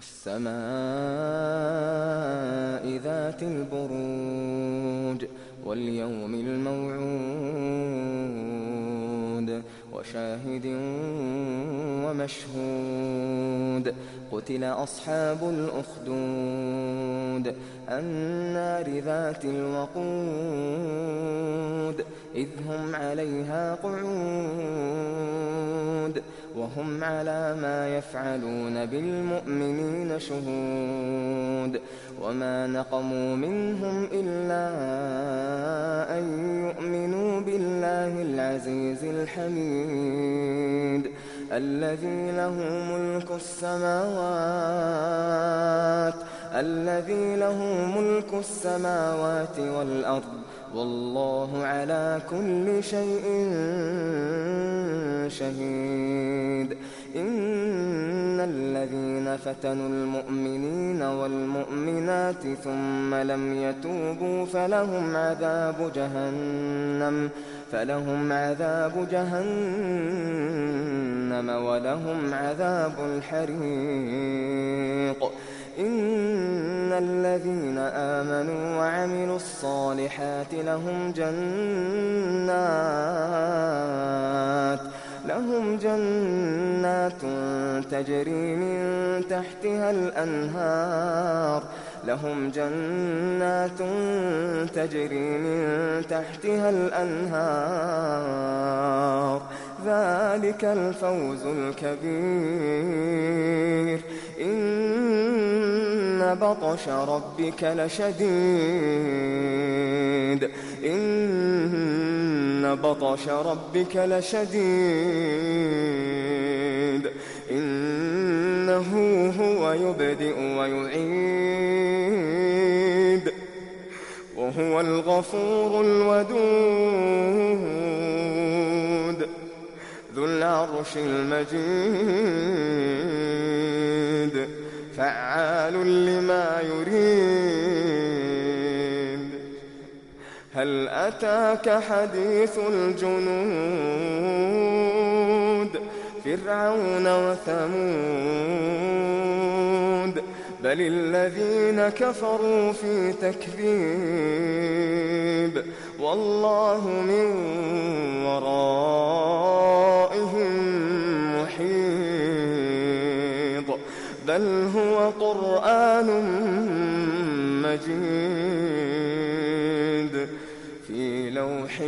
والسماء ذات البروج واليوم الموعود وشاهد ومشهود قتل أصحاب الأخدود النار ذات الوقود إذ هم عليها قعود وهم على ما يفعلون بالمؤمنين شهود وما نقموا منهم إلا أن يؤمنوا بالله العزيز الحميد الذي له ملك السماوات والأرض والله على كل شيء شهيد إن الذين فتنوا المؤمنين والمؤمنات ثم لم يتوبوا فلهم عذاب جهنم ولهم عذاب الحريق إن الذين آمنوا وعملوا الصالحات لهم جنات تجري من تحتها الأنهار ذلك الفوز الكبير إن بطش ربك لشديد إنه هو يبدئ ويعيد وهو الغفور الودود ذو العرش المجيد فعال لما يريد هل أتاك حديث الجنود فرعون وثمود بل الذين كفروا في تكذيب والله من ورائهم محيط بل هو قرآن مجيد في لوح